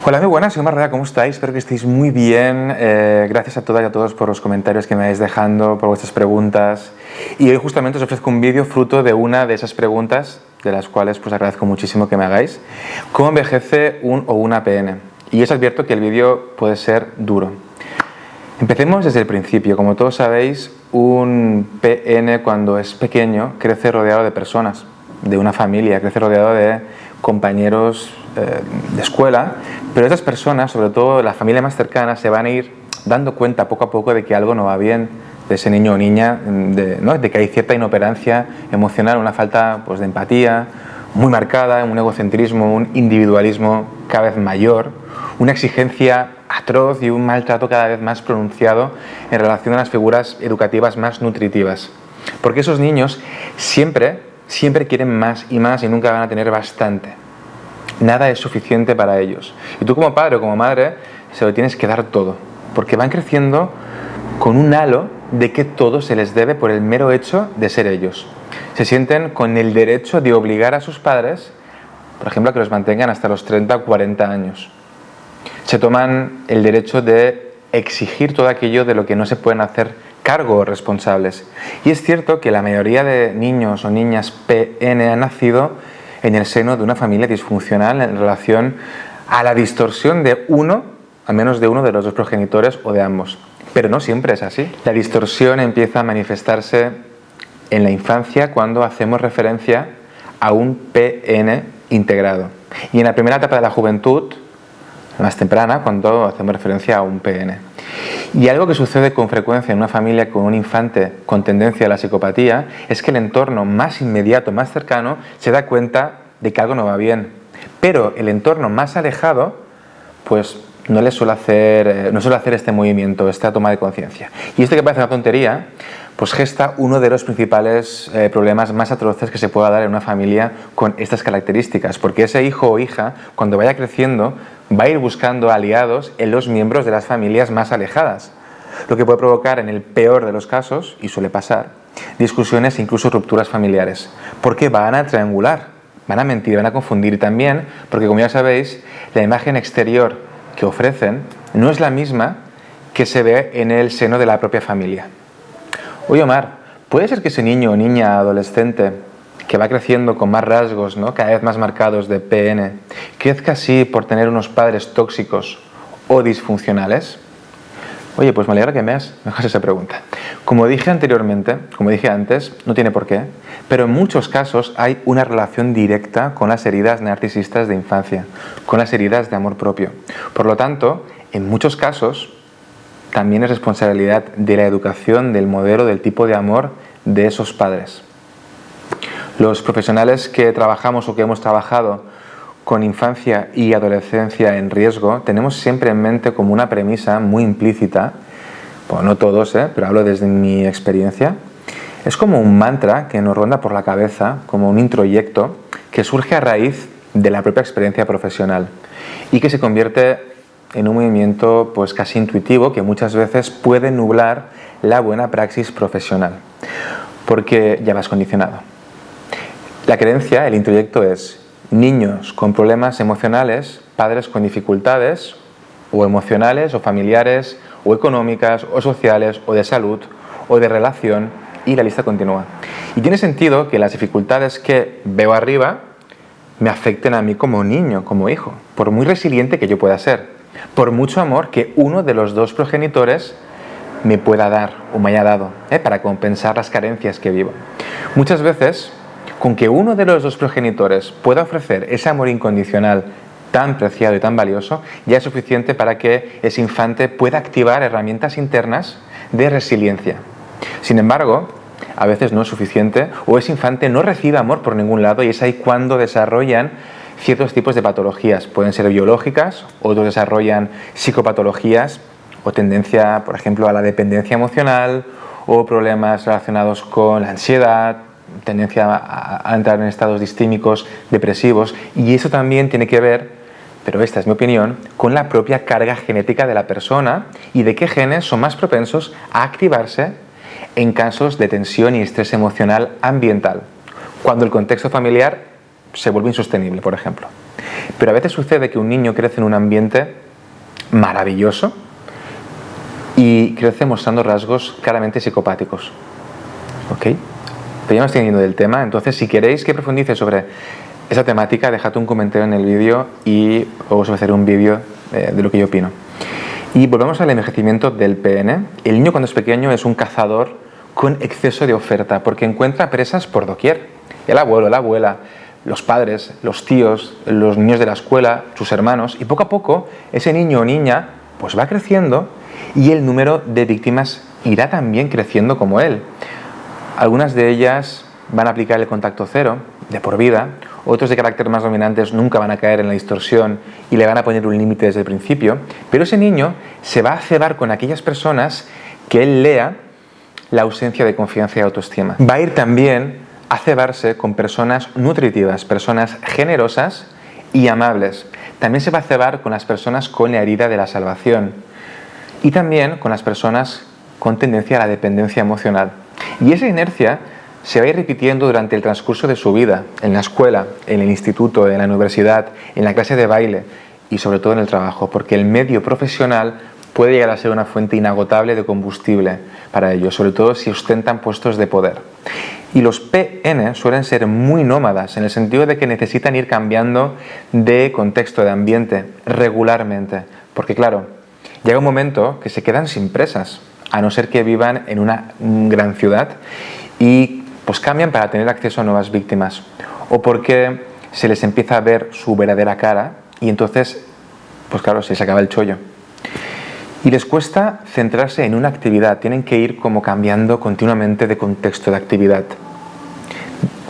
Hola, muy buenas, soy Marrera, ¿cómo estáis? Espero que estéis muy bien. Gracias a todas y a todos por los comentarios que me vais dejando, por vuestras preguntas. Y hoy justamente os ofrezco un vídeo fruto de una de esas preguntas, de las cuales pues agradezco muchísimo que me hagáis. ¿Cómo envejece un o una PN? Y os advierto que el vídeo puede ser duro. Empecemos desde el principio. Como todos sabéis, un PN cuando es pequeño crece rodeado de personas, de una familia, crece rodeado de compañeros de escuela, pero esas personas, sobre todo la familia más cercana, se van a ir dando cuenta poco a poco de que algo no va bien, de ese niño o niña, de que hay cierta inoperancia emocional, una falta pues, de empatía muy marcada, un egocentrismo, un individualismo cada vez mayor, una exigencia atroz y un maltrato cada vez más pronunciado en relación a las figuras educativas más nutritivas. Porque esos niños siempre quieren más y más y nunca van a tener bastante. Nada es suficiente para ellos. Y tú como padre o como madre se lo tienes que dar todo, porque van creciendo con un halo de que todo se les debe por el mero hecho de ser ellos. Se sienten con el derecho de obligar a sus padres, por ejemplo, a que los mantengan hasta los 30 o 40 años. Se toman el derecho de exigir todo aquello de lo que no se pueden hacer cargo o responsables. Y es cierto que la mayoría de niños o niñas PN han nacido en el seno de una familia disfuncional en relación a la distorsión de uno, al menos de uno de los dos progenitores o de ambos. Pero no siempre es así. La distorsión empieza a manifestarse en la infancia cuando hacemos referencia a un PN integrado. Y en la primera etapa de la juventud, más temprana, cuando hacemos referencia a un PN. Y algo que sucede con frecuencia en una familia con un infante con tendencia a la psicopatía es que el entorno más inmediato, más cercano, se da cuenta de que algo no va bien. Pero el entorno más alejado, pues no suele hacer este movimiento, esta toma de conciencia. Y esto que parece una tontería, pues gesta uno de los principales problemas más atroces que se pueda dar en una familia con estas características, porque ese hijo o hija, cuando vaya creciendo, va a ir buscando aliados en los miembros de las familias más alejadas, lo que puede provocar, en el peor de los casos, y suele pasar, discusiones e incluso rupturas familiares, porque van a triangular, van a mentir, van a confundir, y también porque, como ya sabéis, la imagen exterior que ofrecen no es la misma que se ve en el seno de la propia familia. Oye, Omar, ¿puede ser que ese niño o niña adolescente que va creciendo con más rasgos, ¿no?, cada vez más marcados de PN, crezca así por tener unos padres tóxicos o disfuncionales? Oye, pues me alegra que me hagas esa pregunta. Como dije antes, no tiene por qué, pero en muchos casos hay una relación directa con las heridas narcisistas de infancia, con las heridas de amor propio. Por lo tanto, en muchos casos, también es responsabilidad de la educación, del modelo, del tipo de amor de esos padres. Los profesionales que trabajamos o que hemos trabajado con infancia y adolescencia en riesgo, tenemos siempre en mente como una premisa muy implícita, bueno, no todos, pero hablo desde mi experiencia, es como un mantra que nos ronda por la cabeza, como un introyecto que surge a raíz de la propia experiencia profesional y que se convierte en un movimiento pues casi intuitivo que muchas veces puede nublar la buena praxis profesional, porque ya vas condicionado. La creencia, el introyecto es: niños con problemas emocionales, padres con dificultades o emocionales o familiares o económicas o sociales o de salud o de relación, y la lista continúa. Y tiene sentido que las dificultades que veo arriba me afecten a mí como niño, como hijo, por muy resiliente que yo pueda ser, por mucho amor que uno de los dos progenitores me pueda dar o me haya dado, para compensar las carencias que vivo. Muchas veces, con que uno de los dos progenitores pueda ofrecer ese amor incondicional tan preciado y tan valioso, ya es suficiente para que ese infante pueda activar herramientas internas de resiliencia. Sin embargo, a veces no es suficiente, o ese infante no recibe amor por ningún lado, y es ahí cuando desarrollan ciertos tipos de patologías. Pueden ser biológicas, otros desarrollan psicopatologías o tendencia, por ejemplo, a la dependencia emocional, o problemas relacionados con la ansiedad, tendencia a entrar en estados distímicos, depresivos, y eso también tiene que ver, pero esta es mi opinión, con la propia carga genética de la persona y de qué genes son más propensos a activarse en casos de tensión y estrés emocional ambiental, cuando el contexto familiar se vuelve insostenible, por ejemplo. Pero a veces sucede que un niño crece en un ambiente maravilloso y crece mostrando rasgos claramente psicopáticos. ¿Ok? Pero ya me estoy yendo del tema, entonces si queréis que profundice sobre esa temática, dejad un comentario en el vídeo y os ofreceré un vídeo de lo que yo opino. Y volvemos al envejecimiento del PN. El niño cuando es pequeño es un cazador con exceso de oferta porque encuentra presas por doquier. El abuelo, la abuela, los padres, los tíos, los niños de la escuela, sus hermanos, y poco a poco ese niño o niña pues va creciendo y el número de víctimas irá también creciendo como él. Algunas de ellas van a aplicar el contacto cero de por vida, otros de carácter más dominantes nunca van a caer en la distorsión y le van a poner un límite desde el principio, pero ese niño se va a cebar con aquellas personas que él lea la ausencia de confianza y autoestima. Va a ir también a cebarse con personas nutritivas, personas generosas y amables. También se va a cebar con las personas con la herida de la salvación y también con las personas con tendencia a la dependencia emocional. Y esa inercia se va a ir repitiendo durante el transcurso de su vida, en la escuela, en el instituto, en la universidad, en la clase de baile y sobre todo en el trabajo, porque el medio profesional puede llegar a ser una fuente inagotable de combustible para ellos, sobre todo si ostentan puestos de poder. Y los PN suelen ser muy nómadas, en el sentido de que necesitan ir cambiando de contexto, de ambiente, regularmente, porque claro, llega un momento que se quedan sin presas, a no ser que vivan en una gran ciudad y pues cambian para tener acceso a nuevas víctimas, o porque se les empieza a ver su verdadera cara y entonces, pues claro, se les acaba el chollo. Y les cuesta centrarse en una actividad, tienen que ir como cambiando continuamente de contexto, de actividad,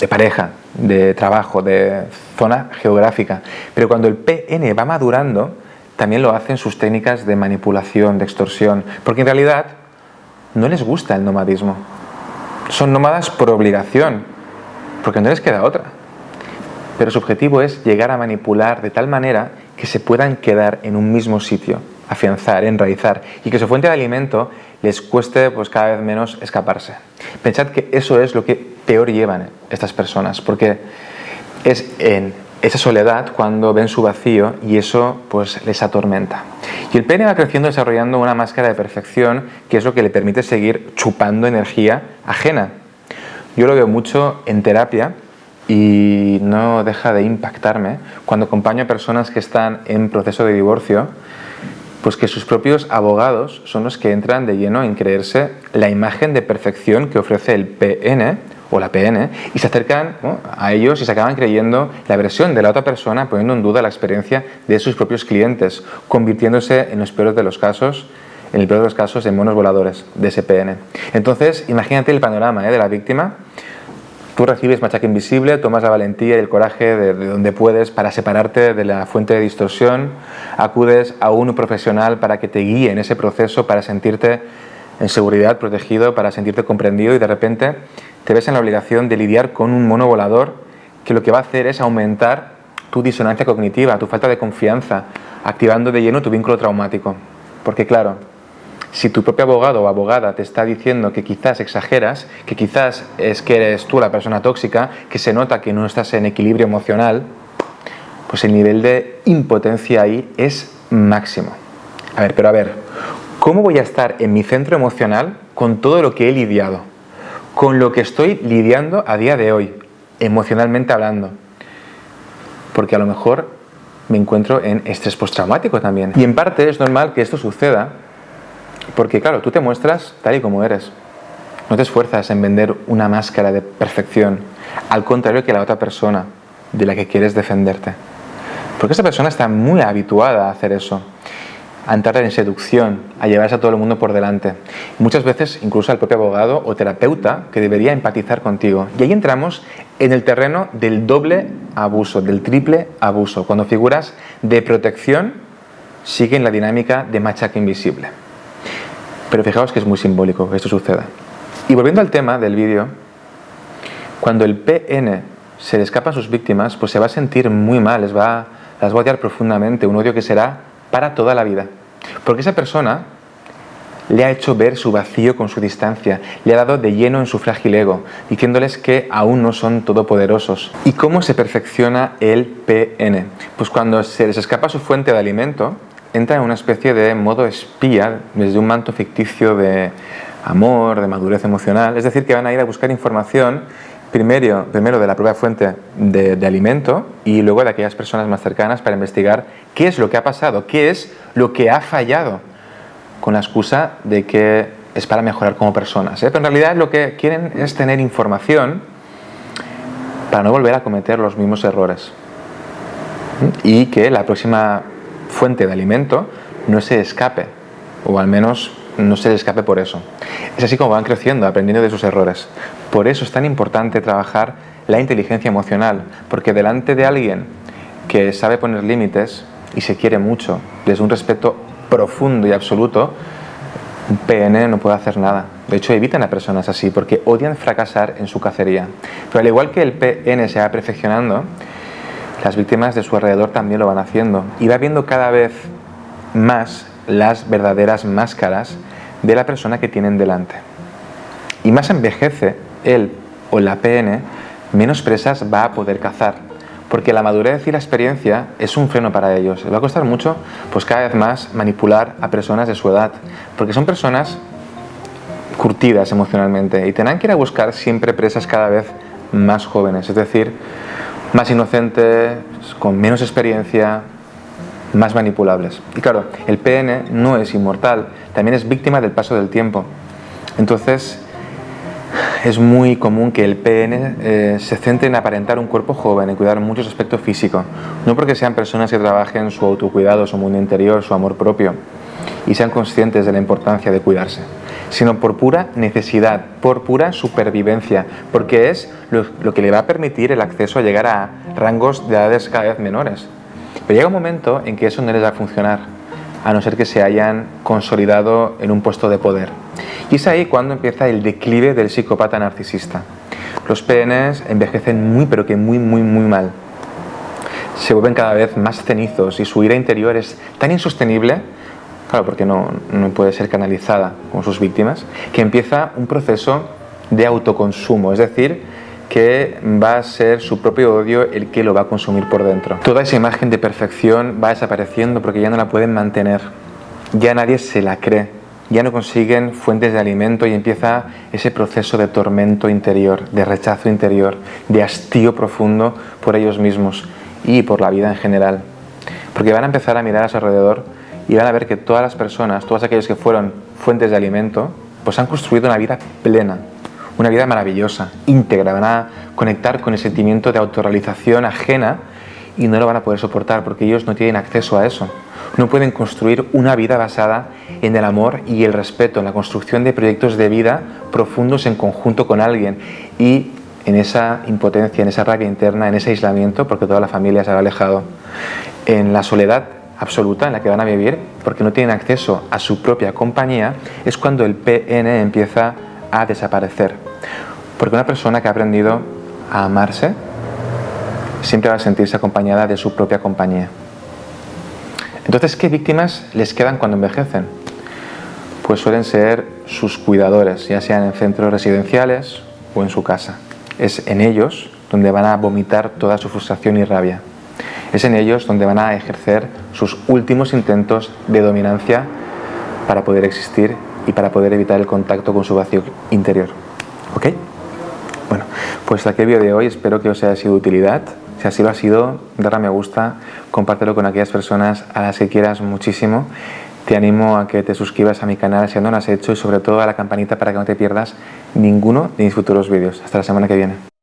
de pareja, de trabajo, de zona geográfica. Pero cuando el PN va madurando, también lo hacen sus técnicas de manipulación, de extorsión, porque en realidad no les gusta el nomadismo. Son nómadas por obligación, porque no les queda otra. Pero su objetivo es llegar a manipular de tal manera que se puedan quedar en un mismo sitio, afianzar, enraizar, y que su fuente de alimento les cueste pues cada vez menos escaparse. Pensad que eso es lo que peor llevan estas personas, porque es en esa soledad cuando ven su vacío y eso pues les atormenta. Y el pene va creciendo desarrollando una máscara de perfección que es lo que le permite seguir chupando energía ajena. Yo lo veo mucho en terapia y no deja de impactarme cuando acompaño a personas que están en proceso de divorcio, pues que sus propios abogados son los que entran de lleno en creerse la imagen de perfección que ofrece el PN o la PN y se acercan, ¿no?, a ellos y se acaban creyendo la versión de la otra persona, poniendo en duda la experiencia de sus propios clientes, convirtiéndose en los peores de los casos, en el peor de los casos, en monos voladores de ese PN. Entonces, imagínate el panorama de la víctima. Tú recibes machaque invisible, tomas la valentía y el coraje de donde puedes para separarte de la fuente de distorsión, acudes a un profesional para que te guíe en ese proceso, para sentirte en seguridad, protegido, para sentirte comprendido y de repente te ves en la obligación de lidiar con un mono volador que lo que va a hacer es aumentar tu disonancia cognitiva, tu falta de confianza, activando de lleno tu vínculo traumático. Porque claro, si tu propio abogado o abogada te está diciendo que quizás exageras, que quizás es que eres tú la persona tóxica, que se nota que no estás en equilibrio emocional, pues el nivel de impotencia ahí es máximo. A ver, ¿cómo voy a estar en mi centro emocional con todo lo que he lidiado? Con lo que estoy lidiando a día de hoy, emocionalmente hablando. Porque a lo mejor me encuentro en estrés postraumático también. Y en parte es normal que esto suceda porque, claro, tú te muestras tal y como eres. No te esfuerzas en vender una máscara de perfección, al contrario que la otra persona de la que quieres defenderte. Porque esa persona está muy habituada a hacer eso, a entrar en seducción, a llevarse a todo el mundo por delante. Muchas veces incluso al propio abogado o terapeuta que debería empatizar contigo. Y ahí entramos en el terreno del doble abuso, del triple abuso, cuando figuras de protección siguen la dinámica de machaque invisible. Pero fijaos que es muy simbólico que esto suceda. Y volviendo al tema del vídeo, cuando el PN se le escapa a sus víctimas, pues se va a sentir muy mal, las va a odiar profundamente, un odio que será para toda la vida. Porque esa persona le ha hecho ver su vacío con su distancia, le ha dado de lleno en su frágil ego, diciéndoles que aún no son todopoderosos. ¿Y cómo se perfecciona el PN? Pues cuando se les escapa su fuente de alimento, entra en una especie de modo espía desde un manto ficticio de amor, de madurez emocional, es decir, que van a ir a buscar información primero de la propia fuente de alimento y luego de aquellas personas más cercanas para investigar qué es lo que ha pasado, qué es lo que ha fallado, con la excusa de que es para mejorar como personas, Pero en realidad lo que quieren es tener información para no volver a cometer los mismos errores y que la próxima fuente de alimento no se escape, o al menos no se le escape por eso. Es así como van creciendo, aprendiendo de sus errores. Por eso es tan importante trabajar la inteligencia emocional, porque delante de alguien que sabe poner límites y se quiere mucho, desde un respeto profundo y absoluto, un PN no puede hacer nada. De hecho, evitan a personas así porque odian fracasar en su cacería. Pero al igual que el PN se va perfeccionando, las víctimas de su alrededor también lo van haciendo y va viendo cada vez más las verdaderas máscaras de la persona que tienen delante. Y más envejece él o la PN, menos presas va a poder cazar, porque la madurez y la experiencia es un freno para ellos. Les va a costar mucho, pues cada vez más, manipular a personas de su edad, porque son personas curtidas emocionalmente y tendrán que ir a buscar siempre presas cada vez más jóvenes, es decir, más inocentes, con menos experiencia, más manipulables. Y claro, el PN no es inmortal, también es víctima del paso del tiempo. Entonces, es muy común que el PN se centre en aparentar un cuerpo joven, en cuidar mucho su aspecto físico, no porque sean personas que trabajen su autocuidado, su mundo interior, su amor propio, y sean conscientes de la importancia de cuidarse, sino por pura necesidad, por pura supervivencia, porque es lo que le va a permitir el acceso a llegar a rangos de edades cada vez menores. Pero llega un momento en que eso no les va a funcionar, a no ser que se hayan consolidado en un puesto de poder. Y es ahí cuando empieza el declive del psicópata narcisista. Los PNs envejecen muy, pero que muy mal. Se vuelven cada vez más cenizos y su ira interior es tan insostenible, claro, porque no puede ser canalizada con sus víctimas, que empieza un proceso de autoconsumo, es decir, que va a ser su propio odio el que lo va a consumir por dentro. Toda esa imagen de perfección va desapareciendo porque ya no la pueden mantener, ya nadie se la cree, ya no consiguen fuentes de alimento y empieza ese proceso de tormento interior, de rechazo interior, de hastío profundo por ellos mismos y por la vida en general. Porque van a empezar a mirar a su alrededor y van a ver que todas las personas, todos aquellos que fueron fuentes de alimento, pues han construido una vida plena, una vida maravillosa, íntegra. Van a conectar con el sentimiento de autorrealización ajena y no lo van a poder soportar porque ellos no tienen acceso a eso. No pueden construir una vida basada en el amor y el respeto, en la construcción de proyectos de vida profundos en conjunto con alguien y en esa impotencia, en esa rabia interna, en ese aislamiento, porque toda la familia se ha alejado, en la soledad absoluta en la que van a vivir porque no tienen acceso a su propia compañía, es cuando el PN empieza a desaparecer. Porque una persona que ha aprendido a amarse siempre va a sentirse acompañada de su propia compañía. Entonces, ¿qué víctimas les quedan cuando envejecen? Pues suelen ser sus cuidadores, ya sean en centros residenciales o en su casa. Es en ellos donde van a vomitar toda su frustración y rabia. Es en ellos donde van a ejercer sus últimos intentos de dominancia para poder existir y para poder evitar el contacto con su vacío interior. ¿Ok? Bueno, pues hasta aquí el vídeo de hoy. Espero que os haya sido de utilidad. Si así lo ha sido, darle a me gusta, compártelo con aquellas personas a las que quieras muchísimo. Te animo a que te suscribas a mi canal si aún no lo has hecho y sobre todo a la campanita para que no te pierdas ninguno de mis futuros vídeos. Hasta la semana que viene.